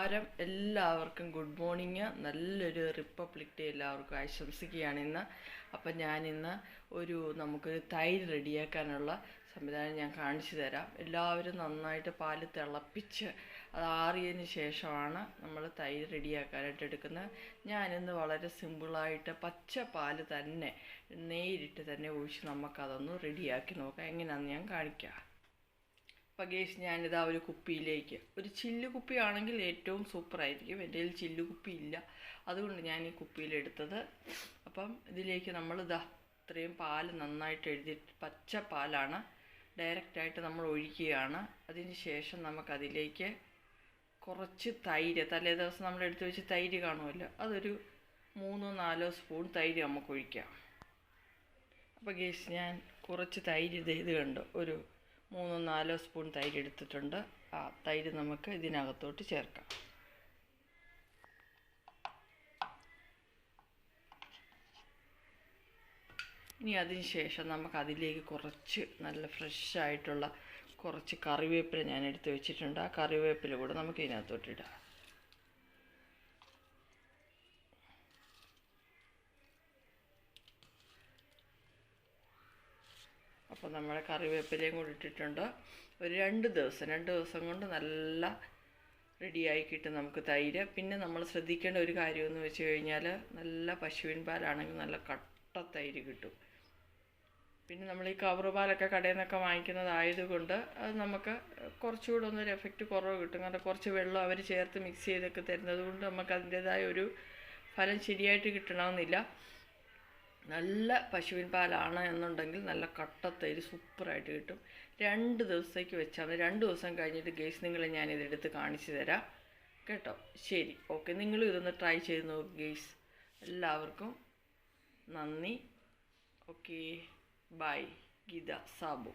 നമസ്കാരം, എല്ലാവർക്കും good morning. നല്ലൊരു റിപ്പബ്ലിക് ഡേ എല്ലാവർക്കും ആശംസിക്കുകയാണ് ഇന്ന്. അപ്പം ഞാനിന്ന് നമുക്കൊരു തൈര് റെഡിയാക്കാനുള്ള സംവിധാനം ഞാൻ കാണിച്ചു തരാം. എല്ലാവരും നന്നായിട്ട് പാല് തിളപ്പിച്ച് അത് ആറിയതിന് ശേഷമാണ് നമ്മൾ തൈര് റെഡിയാക്കാനായിട്ട് എടുക്കുന്നത്. ഞാനിന്ന് വളരെ സിമ്പിളായിട്ട് പച്ച പാല് തന്നെ നേരിട്ട് തന്നെ ഒഴിച്ച് നമുക്കതൊന്ന് റെഡിയാക്കി നോക്കാം. എങ്ങനെയാണെന്ന് ഞാൻ കാണിക്കാം. അപ്പോൾ ഗേസ്, ഞാനിതാ ഒരു കുപ്പിയിലേക്ക്, ഒരു ചില്ല് കുപ്പിയാണെങ്കിൽ ഏറ്റവും സൂപ്പറായിരിക്കും. എൻ്റെ കയ്യിൽ ചില്ല് കുപ്പി ഇല്ല, അതുകൊണ്ട് ഞാൻ ഈ കുപ്പിയിലെടുത്തത്. അപ്പം ഇതിലേക്ക് നമ്മളിതാ ഇത്രയും പാല് നന്നായിട്ട് പച്ച പാലാണ് ഡയറക്റ്റായിട്ട് നമ്മൾ ഒഴിക്കുകയാണ്. അതിന് ശേഷം നമുക്കതിലേക്ക് കുറച്ച് തൈര്, തലേ ദിവസം നമ്മൾ എടുത്ത് വെച്ച് തൈര് കാണുമല്ലോ, അതൊരു 3-4 സ്പൂൺ തൈര് നമുക്ക് ഒഴിക്കാം. അപ്പോൾ ഗേസ്, ഞാൻ കുറച്ച് തൈര് ഇത് കണ്ടു, ഒരു 3-4 സ്പൂൺ തൈര് എടുത്തിട്ടുണ്ട്. ആ തൈര് നമുക്ക് ഇതിനകത്തോട്ട് ചേർക്കാം. ഇനി അതിന് ശേഷം നമുക്കതിലേക്ക് കുറച്ച് നല്ല ഫ്രഷായിട്ടുള്ള കുറച്ച് കറിവേപ്പില ഞാൻ എടുത്ത് വെച്ചിട്ടുണ്ട്. ആ കറിവേപ്പില കൂടെ നമുക്ക് ഇതിനകത്തോട്ടിടാം. അപ്പോൾ നമ്മൾ കറിവേപ്പിലയും കൂടി ഇട്ടിട്ടുണ്ട്. ഒരു 2 ദിവസം കൊണ്ട് നല്ല റെഡിയായി കിട്ടും നമുക്ക് തൈര്. പിന്നെ നമ്മൾ ശ്രദ്ധിക്കേണ്ട ഒരു കാര്യമെന്ന് വെച്ച് കഴിഞ്ഞാൽ, നല്ല പശുവിൻ പാലാണെങ്കിൽ നല്ല കട്ട തൈര് കിട്ടും. പിന്നെ നമ്മൾ ഈ കവർ പാലൊക്കെ കടയിൽ നിന്നൊക്കെ വാങ്ങിക്കുന്നതായതുകൊണ്ട് അത് നമുക്ക് കുറച്ചുകൂടെ ഒന്നൊരു എഫക്റ്റ് കുറവ് കിട്ടും. കാരണം കുറച്ച് വെള്ളം അവർ ചേർത്ത് മിക്സ് ചെയ്തൊക്കെ തരുന്നത് കൊണ്ട് നമുക്ക് അതിൻ്റേതായ ഒരു ഫലം ശരിയായിട്ട് കിട്ടണമെന്നില്ല. നല്ല പശുവിൻ പാലാണ് എന്നുണ്ടെങ്കിൽ നല്ല കട്ടത്തൈര് സൂപ്പറായിട്ട് കിട്ടും. 2 ദിവസത്തേക്ക് വെച്ചാൽ മതി. 2 ദിവസം കഴിഞ്ഞിട്ട് ഗേസ് നിങ്ങളെ ഞാനിതെടുത്ത് കാണിച്ചു തരാം കേട്ടോ. ശരി, ഓക്കെ. നിങ്ങളും ഇതൊന്ന് ട്രൈ ചെയ്ത് നോക്കുക ഗേസ്. എല്ലാവർക്കും നന്ദി. Okay, bye. ഗീത സാബു.